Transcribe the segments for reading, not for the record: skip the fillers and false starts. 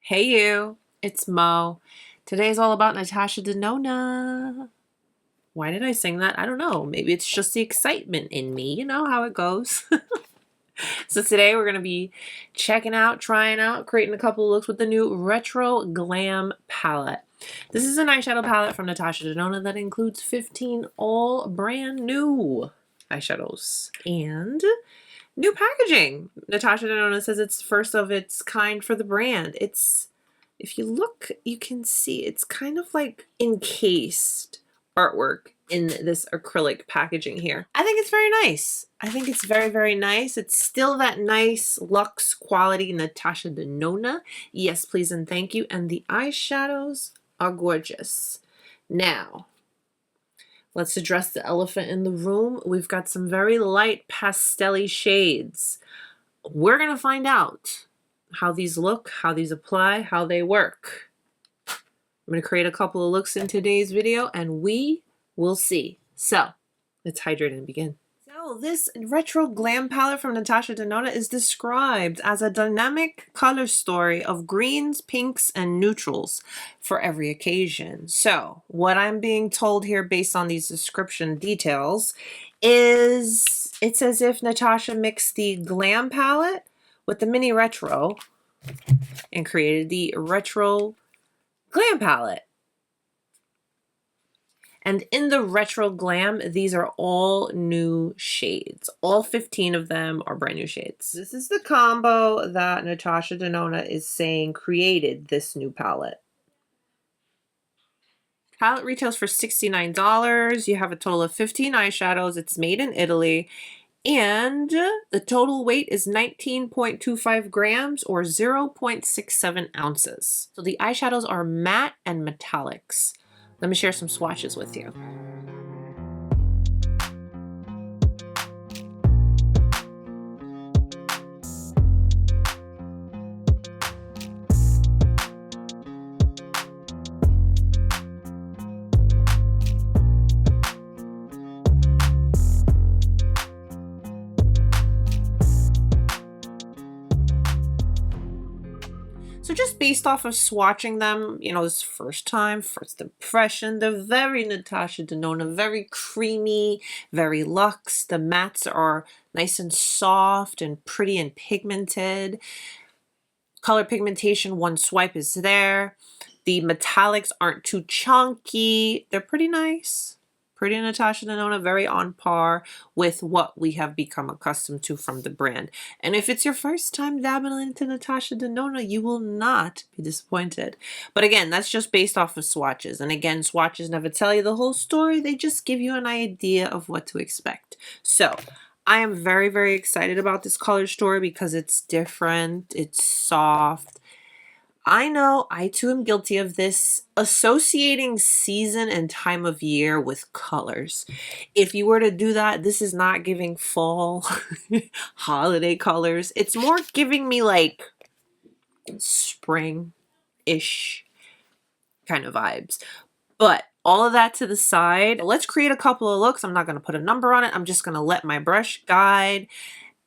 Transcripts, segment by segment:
Hey you, it's Mo. Today's all about Natasha Denona. Why did I sing that? I don't know. Maybe it's just the excitement in me. You know how it goes. So today we're going to be checking out, trying out, creating a couple of looks with the new Retro Glam Palette. This is an eyeshadow palette from Natasha Denona that includes 15 all brand new eyeshadows and new packaging. Natasha Denona says it's first of its kind for the brand. If you look, you can see it's kind of like encased artwork in this acrylic packaging here. I think it's very nice. I think it's very, very nice. It's still that nice luxe quality Natasha Denona. Yes, please and thank you. And the eyeshadows are gorgeous. Now, let's address the elephant in the room. We've got some very light pastel-y shades. We're going to find out how these look, how these apply, how they work. I'm going to create a couple of looks in today's video and we will see. So let's hydrate and begin. So this Retro Glam Palette from Natasha Denona is described as a dynamic color story of greens, pinks, and neutrals for every occasion. So what I'm being told here based on these description details is it's as if Natasha mixed the Glam Palette with the Mini Retro and created the Retro Glam Palette. And in the Retro Glam, these are all new shades. All 15 of them are brand new shades. This is the combo that Natasha Denona is saying created this new palette. Palette retails for $69. You have a total of 15 eyeshadows. It's made in Italy. And the total weight is 19.25 grams or 0.67 ounces. So the eyeshadows are matte and metallics. Let me share some swatches with you. So just based off of swatching them, you know, this first impression, they're very Natasha Denona, very creamy, very luxe. The mattes are nice and soft and pretty and pigmented. Color pigmentation, one swipe is there. The metallics aren't too chunky. They're pretty nice. Pretty Natasha Denona, very on par with what we have become accustomed to from the brand. And if it's your first time dabbling into Natasha Denona, you will not be disappointed. But again, that's just based off of swatches. And again, swatches never tell you the whole story. They just give you an idea of what to expect. So I am very, very excited about this color story because it's different. It's soft. I know I too am guilty of this, associating season and time of year with colors. If you were to do that, this is not giving fall holiday colors. It's more giving me like spring-ish kind of vibes. But all of that to the side, let's create a couple of looks. I'm not going to put a number on it. I'm just going to let my brush guide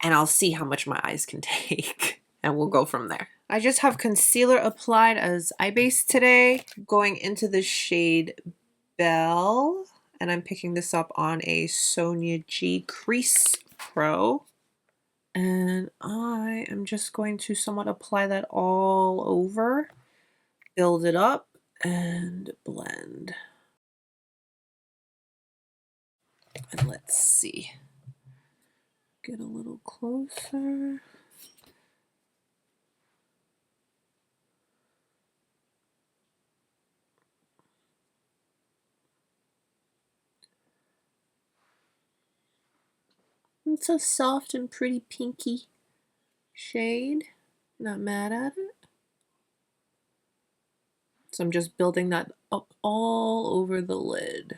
and I'll see how much my eyes can take and we'll go from there. I just have concealer applied as eye base today, going into the shade Belle, and I'm picking this up on a Sonia G Crease Pro. And I am just going to somewhat apply that all over, build it up, and blend. And let's see. Get a little closer. It's a soft and pretty pinky shade. Not mad at it. So I'm just building that up all over the lid.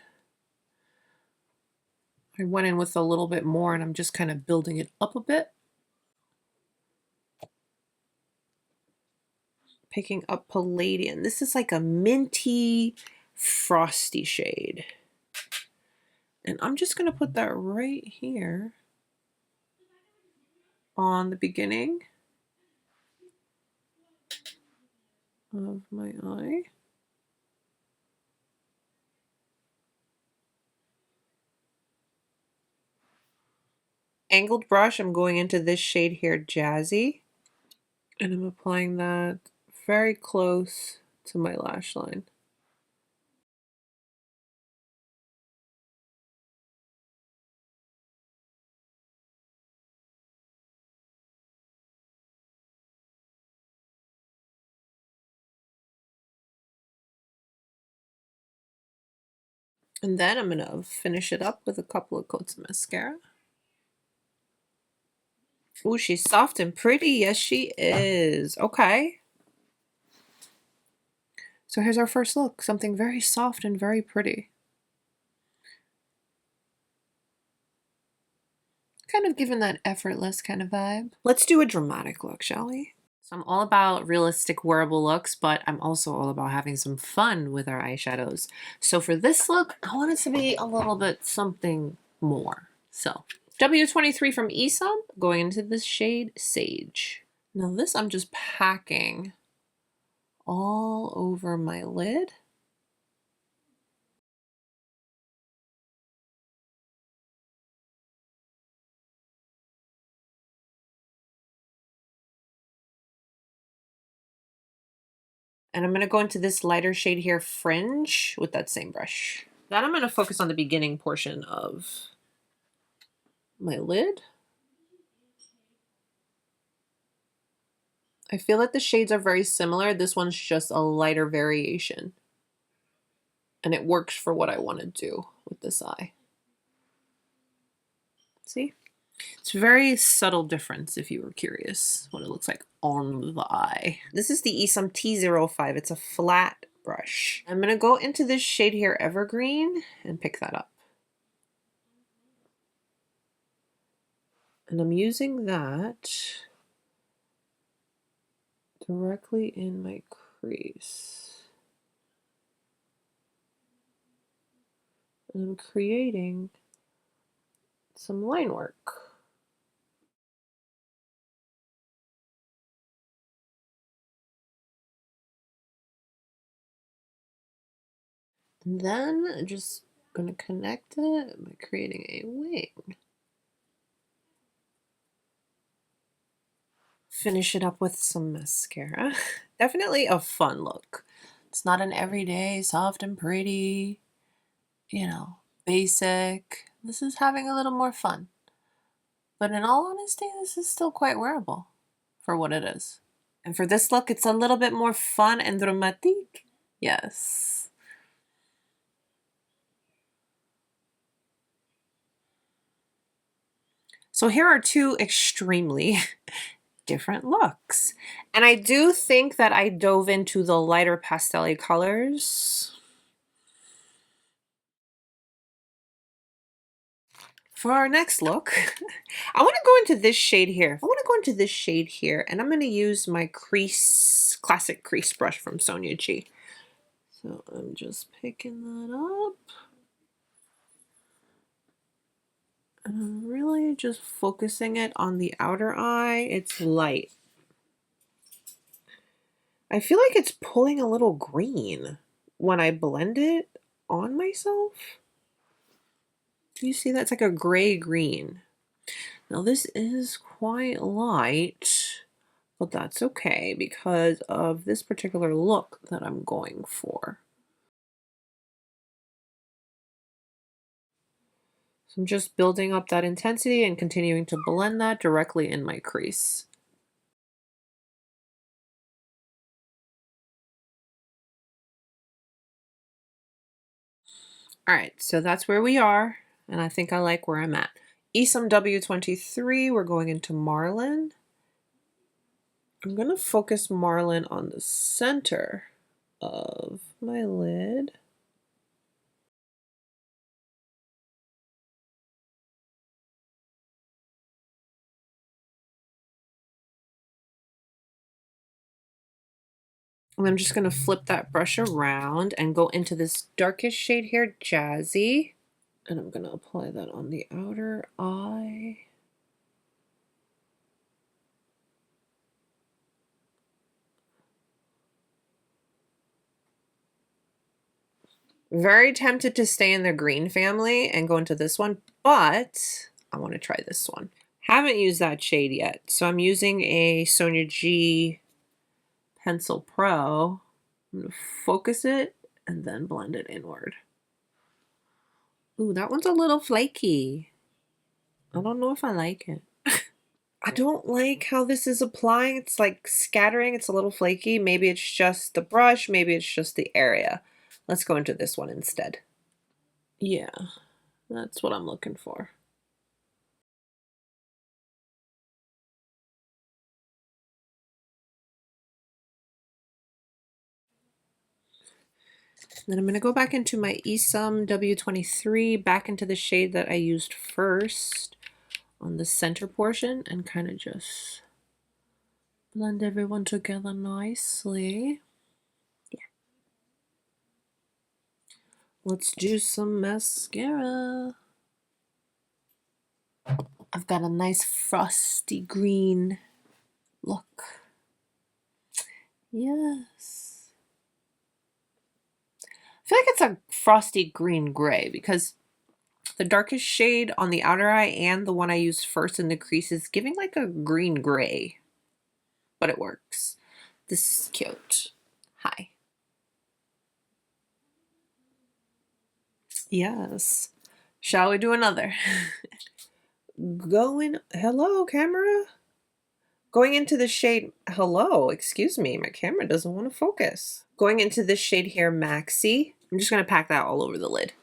I went in with a little bit more and I'm just kind of building it up a bit. Picking up Palladium. This is like a minty, frosty shade. And I'm just going to put that right here on the beginning. of my eye. Angled brush, I'm going into this shade here, Jazzy. And I'm applying that very close to my lash line. And then I'm going to finish it up with a couple of coats of mascara. Ooh, she's soft and pretty. Yes, she is. Okay. So here's our first look. Something very soft and very pretty. Kind of giving that effortless kind of vibe. Let's do a dramatic look, shall we? So I'm all about realistic wearable looks, but I'm also all about having some fun with our eyeshadows. So for this look, I want it to be a little bit something more. So W23 from Isom, going into this shade Sage. Now this I'm just packing all over my lid. And I'm going to go into this lighter shade here, Fringe, with that same brush. Then I'm going to focus on the beginning portion of my lid. I feel that the shades are very similar. This one's just a lighter variation. And it works for what I want to do with this eye. See? It's a very subtle difference if you were curious what it looks like on the eye. This is the Isom T05. It's a flat brush. I'm going to go into this shade here, Evergreen, and pick that up. And I'm using that directly in my crease. And I'm creating some line work. And then I'm just going to connect it by creating a wing. Finish it up with some mascara. Definitely a fun look. It's not an everyday soft and pretty, you know, basic. This is having a little more fun. But in all honesty, this is still quite wearable for what it is. And for this look, it's a little bit more fun and dramatique. Yes. So here are two extremely different looks. And I do think that I dove into the lighter pastel colors. For our next look, I want to go into this shade here. And I'm going to use my classic crease brush from Sonia G. So I'm just picking that up. And I'm really just focusing it on the outer eye. It's light. I feel like it's pulling a little green when I blend it on myself. Do you see that? It's like a gray green. Now this is quite light, but that's okay because of this particular look that I'm going for. So I'm just building up that intensity and continuing to blend that directly in my crease. All right, so that's where we are, and I think I like where I'm at. Isom W23, we're going into Marlin. I'm going to focus Marlin on the center of my lid. And I'm just going to flip that brush around and go into this darkest shade here, Jazzy. And I'm going to apply that on the outer eye. Very tempted to stay in the green family and go into this one, but I want to try this one. Haven't used that shade yet, so I'm using a Sonia G Pencil Pro. I'm going to focus it and then blend it inward. Ooh, that one's a little flaky. I don't know if I like it. I don't like how this is applying. It's like scattering. It's a little flaky. Maybe it's just the brush. Maybe it's just the area. Let's go into this one instead. Yeah, that's what I'm looking for. Then I'm going to go back into my Esum W23, back into the shade that I used first on the center portion, and kind of just blend everyone together nicely. Yeah. Let's do some mascara. I've got a nice frosty green look. Yes. I feel like it's a frosty green gray because the darkest shade on the outer eye and the one I used first in the crease is giving like a green gray, but it works. This is cute. Hi. Yes. Shall we do another? Hello, camera? Going into the shade, hello, excuse me, my camera doesn't want to focus. Going into this shade here, Maxi. I'm just going to pack that all over the lid.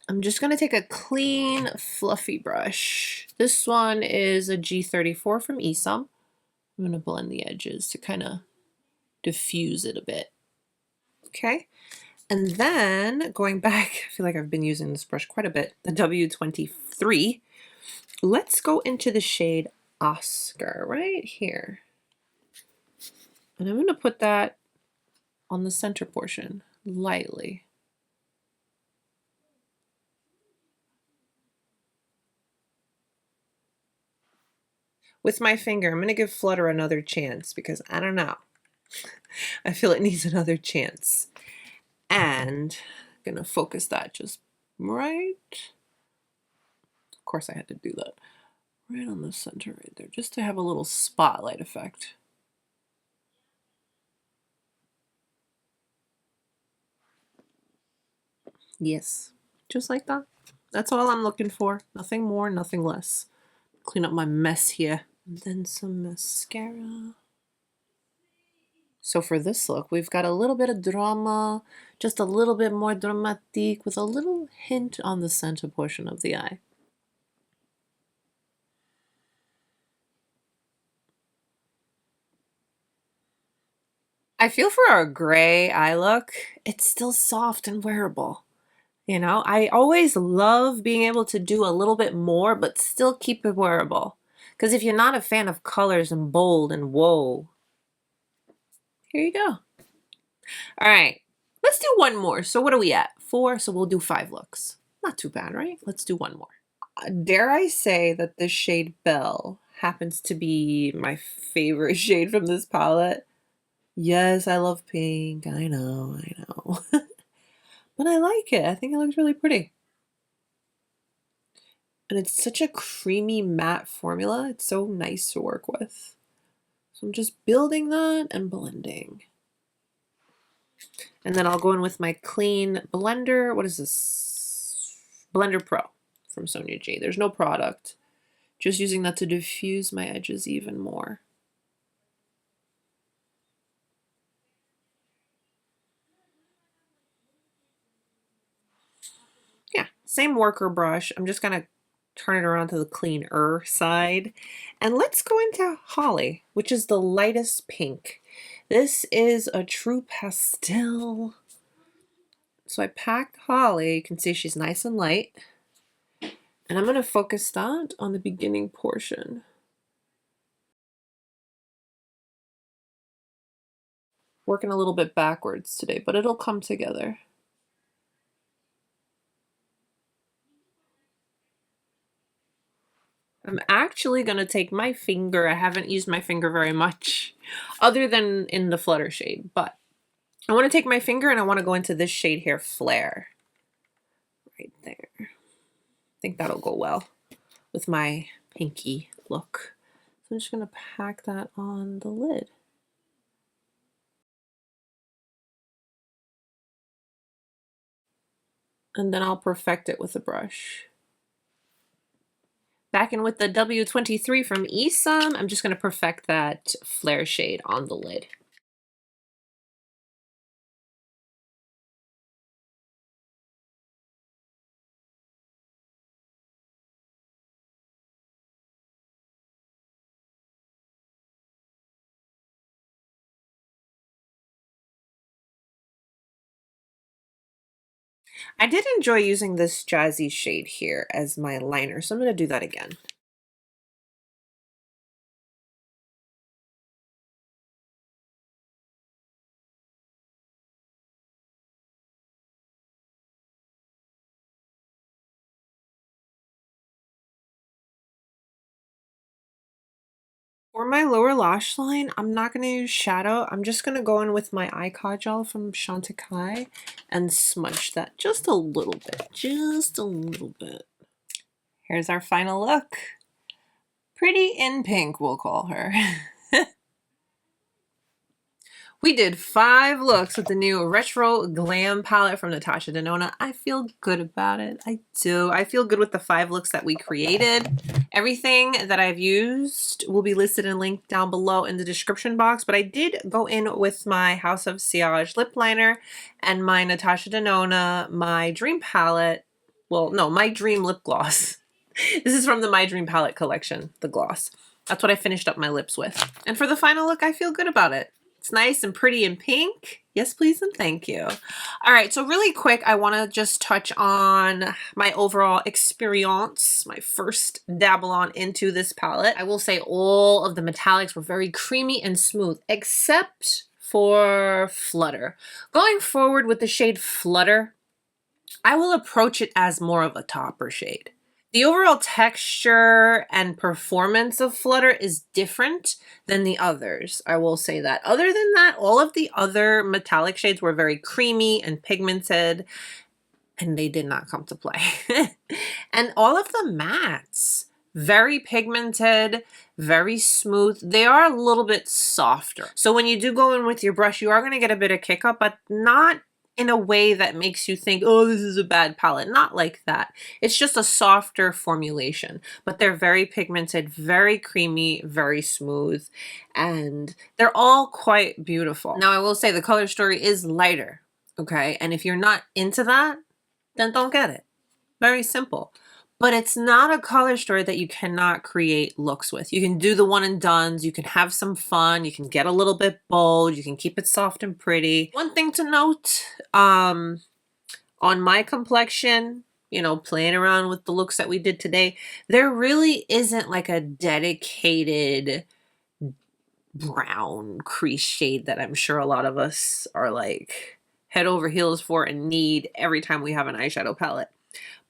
I'm just going to take a clean, fluffy brush. This one is a G34 from Esum. I'm going to blend the edges to kind of diffuse it a bit. Okay. And then going back, I feel like I've been using this brush quite a bit, the W23. Let's go into the shade Oscar right here. And I'm going to put that on the center portion lightly. With my finger, I'm going to give Flutter another chance because I don't know. I feel it needs another chance. And I'm going to focus that just right. Of course I had to do that. Right on the center right there, just to have a little spotlight effect. Yes, just like that. That's all I'm looking for. Nothing more, nothing less. Clean up my mess here. And then some mascara. So for this look, we've got a little bit of drama, just a little bit more dramatique with a little hint on the center portion of the eye. I feel for a gray eye look, it's still soft and wearable. You know, I always love being able to do a little bit more, but still keep it wearable. Because if you're not a fan of colors and bold and whoa, here you go. All right, let's do one more. So what are we at? 4, so we'll do 5 looks. Not too bad, right? Let's do one more. Dare I say that this shade Belle happens to be my favorite shade from this palette? Yes, I love pink. I know. But I like it. I think it looks really pretty. And it's such a creamy matte formula. It's so nice to work with. So I'm just building that and blending. And then I'll go in with my clean blender. What is this? Blender Pro from Sonia G. There's no product. Just using that to diffuse my edges even more. Yeah, same worker brush. I'm just going to turn it around to the cleaner side. And let's go into Holly, which is the lightest pink. This is a true pastel. So I packed Holly. You can see she's nice and light. And I'm going to focus that on the beginning portion. Working a little bit backwards today, but it'll come together. I'm actually going to take my finger. I haven't used my finger very much other than in the Flutter shade, but I want to take my finger and I want to go into this shade here, Flare. Right there. I think that'll go well with my pinky look. So I'm just going to pack that on the lid. And then I'll perfect it with a brush. Back in with the W23 from Esom, I'm just going to perfect that Flare shade on the lid. I did enjoy using this jazzy shade here as my liner, so I'm going to do that again. For my lower lash line, I'm not going to use shadow. I'm just going to go in with my eye kajal from Chantecaille and smudge that just a little bit. Just a little bit. Here's our final look. Pretty in pink, we'll call her. We did 5 looks with the new Retro Glam palette from Natasha Denona. I feel good about it. I do. I feel good with the 5 looks that we created. Everything that I've used will be listed and linked down below in the description box, but I did go in with my House of Sillage lip liner and my Natasha Denona, my Dream palette. Well, no, my Dream lip gloss. This is from the My Dream palette collection, the gloss. That's what I finished up my lips with. And for the final look, I feel good about it. It's nice and pretty and pink. Yes, please, and thank you. All right, so really quick, I want to just touch on my overall experience, my first dabble on into this palette. I will say all of the metallics were very creamy and smooth, except for Flutter. Going forward with the shade Flutter, I will approach it as more of a topper shade. The overall texture and performance of Flutter is different than the others. I will say that. Other than that, all of the other metallic shades were very creamy and pigmented, and they did not come to play. And all of the mattes, very pigmented, very smooth. They are a little bit softer. So when you do go in with your brush, you are going to get a bit of kick up, but not in a way that makes you think, oh, this is a bad palette. Not like that. It's just a softer formulation, but they're very pigmented, very creamy, very smooth, and they're all quite beautiful. Now, I will say the color story is lighter, okay? And if you're not into that, then don't get it. Very simple. But it's not a color story that you cannot create looks with. You can do the one and dones, you can have some fun, you can get a little bit bold, you can keep it soft and pretty. One thing to note, on my complexion, you know, playing around with the looks that we did today, there really isn't like a dedicated brown crease shade that I'm sure a lot of us are like head over heels for and need every time we have an eyeshadow palette.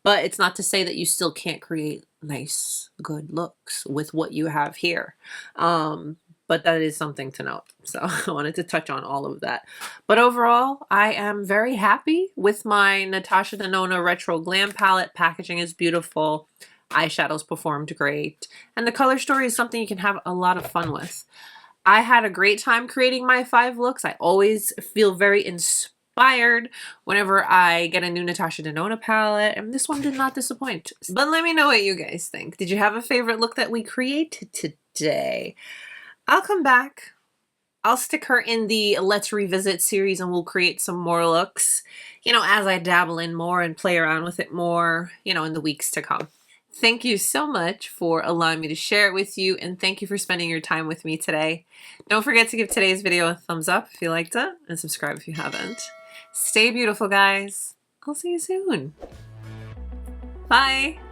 But it's not to say that you still can't create nice, good looks with what you have here. But that is something to note. So I wanted to touch on all of that. But overall, I am very happy with my Natasha Denona Retro Glam palette. Packaging is beautiful. Eyeshadows performed great. And the color story is something you can have a lot of fun with. I had a great time creating my 5 looks. I always feel very inspired whenever I get a new Natasha Denona palette, and this one did not disappoint. But let me know what you guys think. Did you have a favorite look that we created today? I'll come back. I'll stick her in the Let's Revisit series and we'll create some more looks, you know, as I dabble in more and play around with it more, you know, in the weeks to come. Thank you so much for allowing me to share it with you, and thank you for spending your time with me today. Don't forget to give today's video a thumbs up if you liked it, and subscribe if you haven't. Stay beautiful, guys. I'll see you soon. Bye.